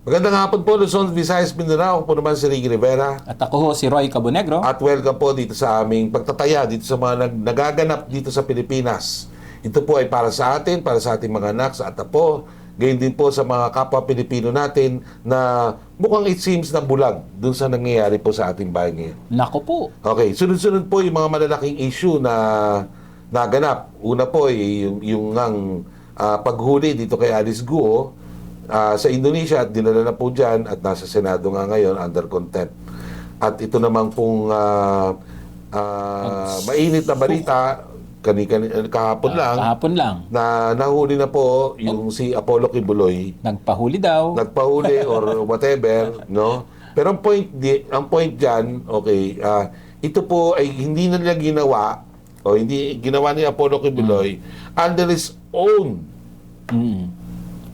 Magandang hapon po, Luzon, Visayas, Mindanao. Ako po naman si Ricky Rivera. At ako ho, si Roy Cabonegro. At welcome po dito sa aming pagtataya, dito sa mga nagaganap dito sa Pilipinas. Ito po ay para sa atin, para sa ating mga anak, sa apo, gayon din po sa mga kapwa Pilipino natin na mukhang it seems na bulag dun sa nangyayari po sa ating bayan ngayon. Nako po. Okay, sunod-sunod po yung mga malalaking issue na naganap. Una po ay yung paghuli dito kay Alice Guo sa Indonesia at dinala na po dyan at nasa Senado nga ngayon under contempt. At ito naman pong mainit na balita kahapon lang na nahuli na po yung si Apollo Kibuloy. Nagpahuli daw. Nagpahuli or whatever, no? Pero ang point diyan, okay, ito po ay hindi na nila ginawa o hindi ginawa ni Apollo Kibuloy under his own.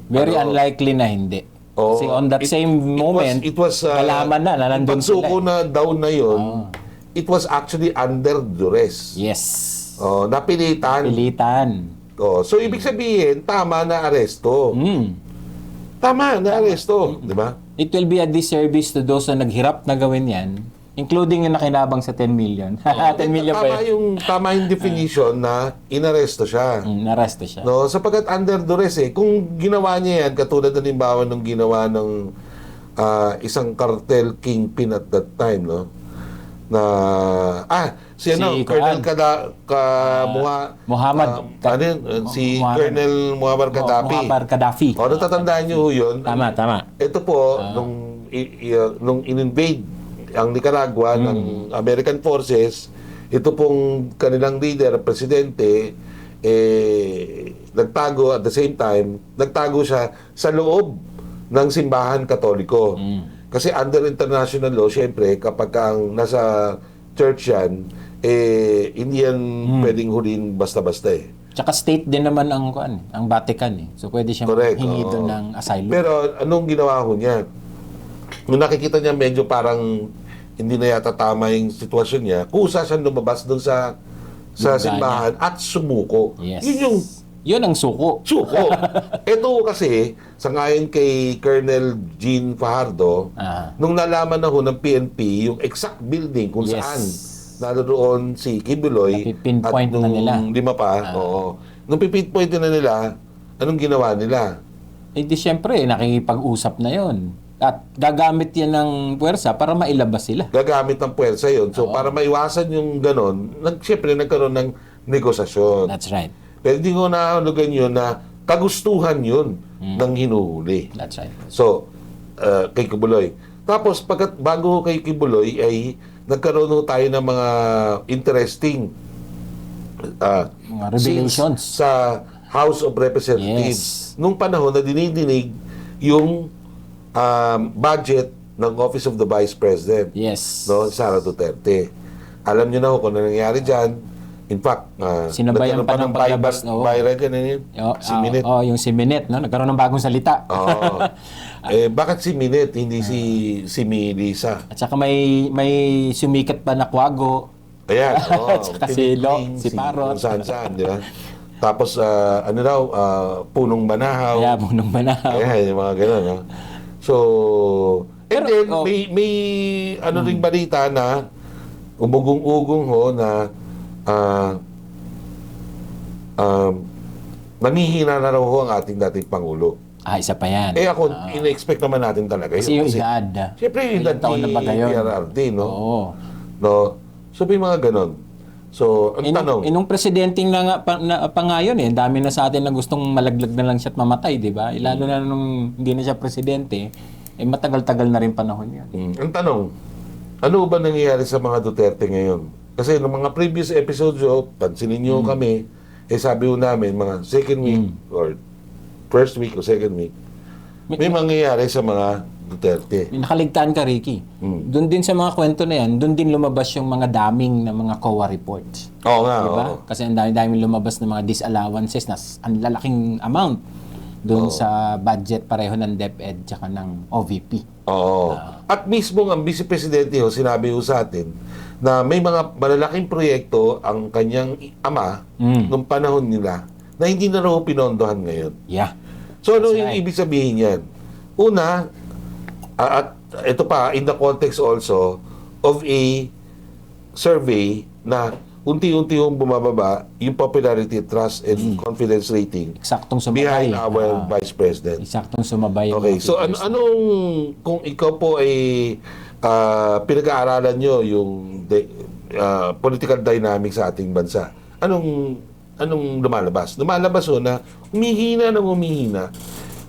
Very unlikely na hindi. Kasi on that same moment, it was nalaman na nandun sila. Pagsuko na down na yun, it was actually under duress. Yes. Napilitan. Pilitan. So, ibig sabihin, tama na aresto. Tama na aresto. Di ba? It will be a disservice to those na naghirap na gawin yan, including yung nakinabang sa 10 million. 10 million pa yun. Tama yung definition na inaresto siya. Naresto siya. No, sapagkat under duress kung ginawa niya yan, katulad na limbawa nung ginawa ng isang cartel kingpin at that time, no? Na, Colonel Colonel Muammar Gaddafi. Muammar Gaddafi. Natatandaan niyo yun? Tama. Ito po, nung in-invade ang Nicaragua ng American forces, ito pong kanilang leader, presidente, nagtago at the same time, nagtago siya sa loob ng simbahan katoliko. Kasi under international law, syempre, kapag ang nasa church yan, hindi yan pwedeng huliin basta-basta Tsaka state din naman ang Vatican So pwede siyang hingi doon ng asylum. Pero anong ginawa ko niya? Nung nakikita niya medyo parang hindi na yata tama yung sitwasyon niya, kusa siyang lumabas doon sa simbahan at sumuko. Yes. Yun ang suko. Suko. Ito kasi, sangayon kay Colonel Jean Fajardo, nung nalaman na ho ng PNP, yung exact building kung saan naroon si Kibuloy at nung lima pa, nung pipinpoint na nila, anong ginawa nila? Di syempre, nakikipag-usap na yon. At gagamit yan ng puwersa para mailabas sila. Gagamit ng puwersa yun. So, para maiwasan yung ganon, syempre nagkaroon ng negosasyon. That's right. Pero hindi ko nahulugan yun na kagustuhan yun ng hinuhuli. That's right. So, kay Kibuloy. Tapos, bago kay Kibuloy ay nagkaroon tayo ng mga interesting mga revelations sa House of Representatives. Nung panahon na dinidinig yung budget ng Office of the Vice President. No, Sara Duterte. Alam niyo na ho kung ano nangyari dyan. In fact, sinabayan pa ng palabas. Viral ka na yun. Si Minette. Yung si Minette, no? Nagkaroon ng bagong salita. Bakit si Minette, hindi si Melissa? At saka may sumikat pa na Quago. Ayan. At saka si Lo, si Parot. Saan, di ba? Tapos, Punong Banahaw. Punong Banahaw. Ayan, yung mga gano'n. No? So, and then, may ring balita na umugong-ugong ho na nanihina na raw ho ang ating dating Pangulo. Isa pa yan. Ako, ina-expect naman natin talaga yun. Kasi yung edad. Siyempre, yung edad ni PRRD, no? Oo. No? So, may mga ganon. So, ang tanong. Inong presidenting pa nga yun dami na sa atin na gustong malaglag na lang siya at mamatay, di ba? Lalo na nung hindi na siya presidente, matagal-tagal na rin panahon yan. Ang tanong, ano ba nangyayari sa mga Duterte ngayon? Kasi nung mga previous episodes, pansinin nyo kami, sabi ko namin, mga second week or first week o second week, may mangyayari sa mga Duterte. Nakaligtaan ka, Ricky. Doon din sa mga kwento na yan, doon din lumabas yung mga daming na mga COA reports. Oo nga. Diba? Kasi ang dami-daming lumabas ng mga disallowances na ang lalaking amount doon sa budget pareho ng DepEd tsaka ng OVP. At mismo ang Vice Presidente sinabi sa atin na may mga malalaking proyekto ang kanyang ama nung panahon nila na hindi na raw pinondohan ngayon. Yeah. So ano yung ibig sabihin yan? Una, At ito pa, in the context also of a survey na unti-unti yung bumababa yung popularity, trust, and confidence rating Eksaktong sumabay. behind our Vice President. Eksaktong sumabay. yung Okay, mga so figures. anong, kung ikaw po ay pinag-aaralan nyo yung political dynamics sa ating bansa, anong lumalabas? Lumalabas na humihina ng humihina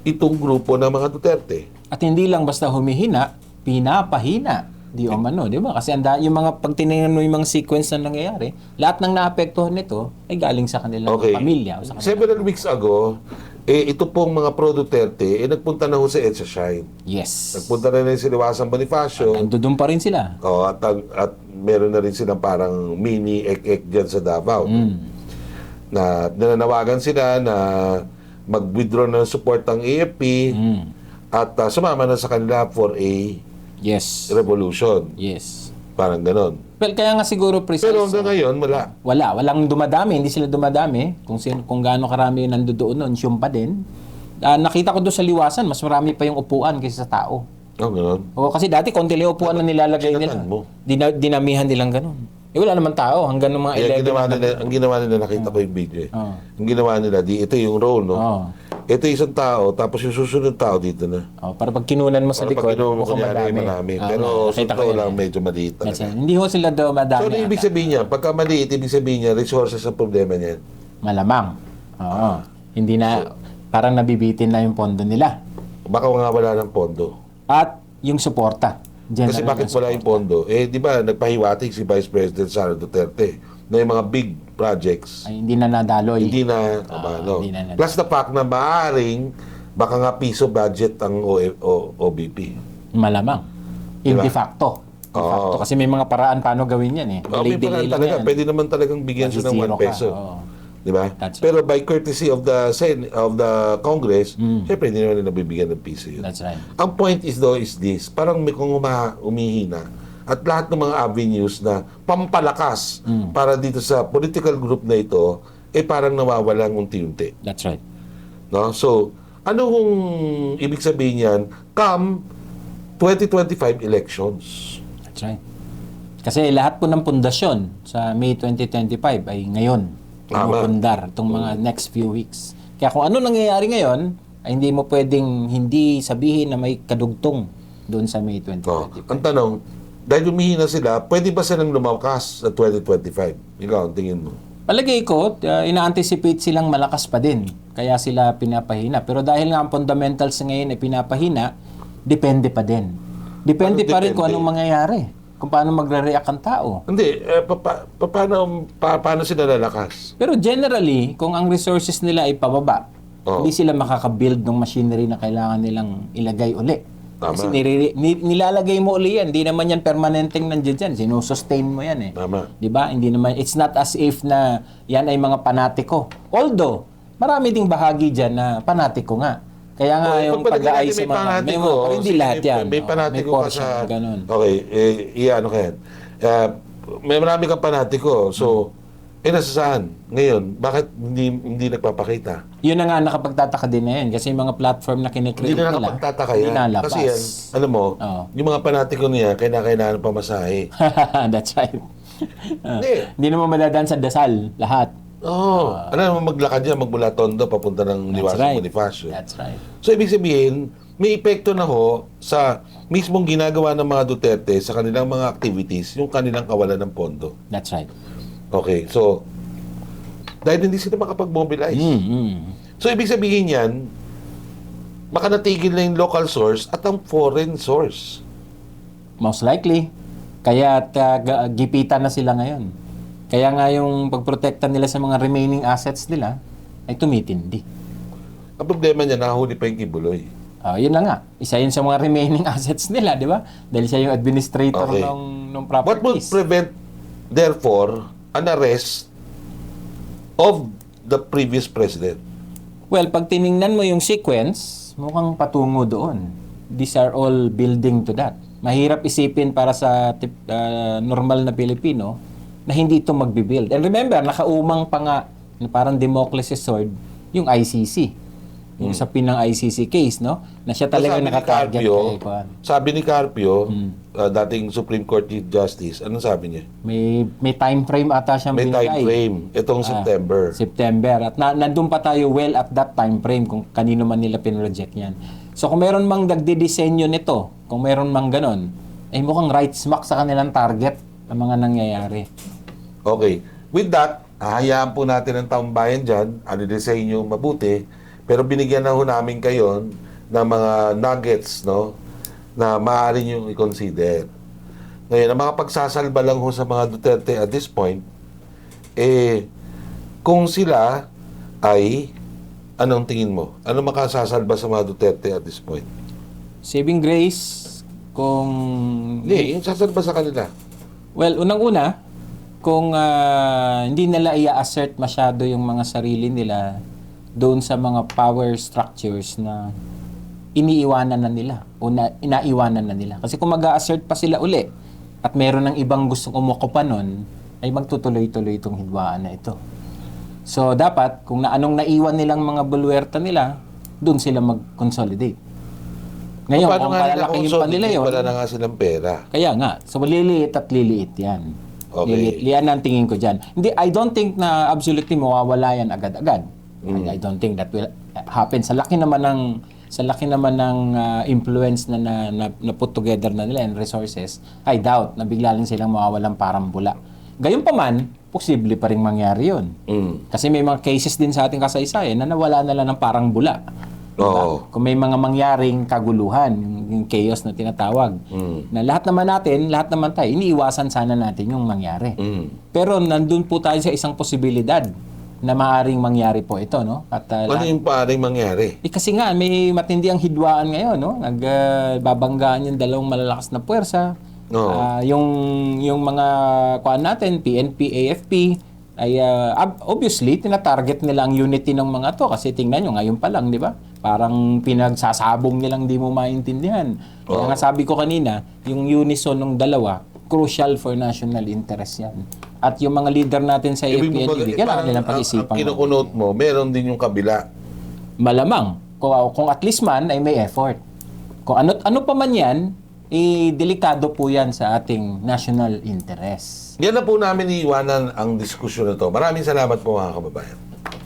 itong grupo ng mga Duterte. At hindi lang basta humihina, pinapahina. Di umano, di ba? Kasi yung mga pag tinignan mo yung mga sequence na nangyayari, lahat ng naapektuhan nito ay galing sa kanilang pamilya. O sa kanilang... Several weeks ago, ito pong mga pro-Duterte, nagpunta na ho sa EDSA Shine. Yes. Nagpunta na rin si Liwasan Bonifacio. Doon pa rin sila. At meron na rin silang parang mini ek-ek dyan sa Davao. Na nananawagan sila na mag-withdraw ng support ng AFP at sumama na sa kanila for a Yes. revolution. Yes. Parang ganon. Well, kaya nga siguro precise. Pero hanggang ngayon, wala. Walang dumadami, hindi sila dumadami. Kung gaano karami yung nandoon noon, siyum pa din. Nakita ko doon sa Liwasan, mas marami pa yung upuan kaysa sa tao. Ganon. O kasi dati konti lang yung upuan na nilalagay nila. Mo. Dinamihan nilang ganun. Wala naman tao hanggang ng mga 11. Ang ginawa nila, nakita ko yung video. Ang ginawa nila, ito yung role, no? Ito yung isang tao, tapos yung susunod tao dito na. Para pag kinunan mo sa likod, Pag kinuha mo mukhang kunyari, madami. marami. Pero nakita ko sunod yun lang, eh. medyo maliit That's talaga. it. Hindi ho sila daw madami. So, ano ibig sabihin niya? Pagka maliit, ibig sabihin niya, resources ang problema niyan. Malamang. Oo. Hindi na, parang nabibitin na yung pondo nila. Baka nga wala ng pondo. At yung suporta. Kasi bakit wala yung pondo? Di ba, nagpahiwatig si Vice President Sara Duterte na yung mga big projects, Ay, hindi na nadaloy. hindi na, hindi na. Plus the fact na maaaring, baka nga piso budget ang OBP. Malamang. Diba? De facto. De facto. Kasi may mga paraan paano gawin yan eh. May paraan talaga. Pwede naman talagang bigyan siya ng 1 peso. Di ba? Pero by courtesy of the Congress, syempre hindi naman nila bibigyan ng piso yun. That's right. Ang point is this, parang may kung umihina at lahat ng mga avenues na pampalakas para dito sa political group na ito, parang nawawalan unti-unti. That's right. No? So, ano kung ibig sabihin yan? Come 2025 elections. That's right. Kasi lahat po ng pundasyon sa May 2025 ay ngayon. Pumupundar itong mga next few weeks. Kaya kung ano nangyayari ngayon, ay hindi mo pwedeng hindi sabihin na may kadugtong doon sa May 2025. Ang tanong, dahil humihina sila, pwede ba silang lumakas sa 2025? Ikaw, ang tingin mo? Palagay ko, ina-anticipate silang malakas pa din. Kaya sila pinapahina. Pero dahil nga ang fundamentals ngayon ay pinapahina, depende pa din. Depende pa rin kung anong mangyayari. Kung paano magre-react ang tao. Hindi, paano sila lalakas? Pero generally, kung ang resources nila ay pababa, hindi sila makaka-build ng machinery na kailangan nilang ilagay uli. Tama. Kasi nilalagay mo uli yan. Hindi naman yan permanenteng nandiyan dyan. Sinusustain mo yan eh. Tama. Diba? Hindi naman, it's not as if na yan ay mga panatiko. Although, marami ding bahagi dyan na panatiko nga. Kaya nga yung pag-aayos sa mga... Hindi lahat yan. May panatiko ka sa... Ganun. Okay, ano ka yan? May marami kang panatiko. So, nasa saan? Ngayon, bakit hindi nagpapakita? Yun na nga nakapagtataka din na yan. Kasi yung mga platform na kinikreate Hindi na nila, nakapagtataka yan. nalabas. Kasi yan, alam mo, yung mga panatiko niya, kailangan pamasahe. That's right. Hindi naman madadaan sa dasal, lahat. Alam mo, maglakad yan, magmula Tondo, papunta ng Liwasan Bonifacio. That's right. So, ibig sabihin, may epekto na ho sa mismong ginagawa ng mga Duterte sa kanilang mga activities, yung kanilang kawalan ng pondo. That's right. Okay, so, dahil hindi sila makapag-mobilize. So, ibig sabihin yan, baka natigil na yung local source at ang foreign source. Most likely. Kaya gipitan na sila ngayon. Kaya nga yung pagprotekta nila sa mga remaining assets nila ay tumitindi. Ang problema niya, nahuli pa yung Kibuloy. Yun na nga. Isa yun sa mga remaining assets nila, di ba? Dahil siya yung administrator ng properties. What would prevent, therefore, an arrest of the previous president? Well, pag tiningnan mo yung sequence, mukhang patungo doon. These are all building to that. Mahirap isipin para sa normal na Pilipino na hindi ito magbibuild. And remember, nakaumang pa nga, parang Damocles' sword, yung ICC. yung sa pinang ICC case, no? Na siya talaga nakatarget kay Juan. Sabi ni Carpio, dating Supreme Court Chief Justice, anong sabi niya? May time frame ata siyang May binigay. time frame. Itong September. September. At nandun pa tayo well at that time frame kung kanino man nila pinroject yan. So kung meron mang nagdidisenyo nito, kung meron mang ganon, ay mukhang right smack sa kanilang target ang mga nangyayari. Okay. With that, hahayaan po natin ang taong bayan dyan, ano-design nyo mabuti, pero binigyan na ho namin kayo ng mga nuggets, no, na maaari nyo i-consider. Ngayon, ang mga pagsasalba lang ho sa mga Duterte at this point, kung sila ay, anong tingin mo? Ano makasasalba sa mga Duterte at this point? Saving grace, kung... Hindi, yung sasalba sa kanila. Well, unang-una, kung hindi nila i-assert masyado yung mga sarili nila doon sa mga power structures na iniiwanan na nila o inaiwanan na nila. Kasi kung mag-a-assert pa sila uli at meron ng ibang gustong umukupa nun, ay magtutuloy-tuloy itong hidwaan na ito. So, dapat, kung anong naiwan nilang mga bulwerta nila, doon sila mag-consolidate. Ngayon, kung palalakihin pa nila yun, wala na nga silang pera. kaya nga, so liliit at liliit yan. Okay. Lian ang tingin ko dyan. Hindi, I don't think na absolutely mawawala yan agad-agad. I don't think that will happen. Sa laki naman ng influence na put together na nila and resources, I doubt na bigla lang silang mawawalan parang bula. Gayunpaman, posible pa rin mangyari yun. Kasi may mga cases din sa ating kasaysayan na nawala na lang ng parang bula. Diba? Kung may mga mangyaring kaguluhan, yung chaos na tinatawag, na lahat naman tayo, iniiwasan sana natin yung mangyari. Pero nandun po tayo sa isang posibilidad na maaring mangyari po ito, no? At, ano yung maaring mangyari? kasi nga, may matindi ang hidwaan ngayon, no? Nagbabanggaan yung dalawang malalakas na puwersa. Yung mga kuan natin, PNP, AFP, ay obviously, tinatarget nila ang unity ng mga to. Kasi tingnan nyo, ngayon pa lang, di ba? Parang pinagsasabong nilang di mo maintindihan. Kaya nga sabi ko kanina, yung unison ng dalawa, crucial for national interest yan. At yung mga leader natin sa AFP-NDB, kailangan nilang pag-isipan. Ang kinukunot mo, meron din yung kabila. Malamang. Kung at least man, ay may effort. Kung ano pa man yan, delikado po yan sa ating national interest. Yan na po namin iiwanan ang diskusyon na to. Maraming salamat po mga kababayan.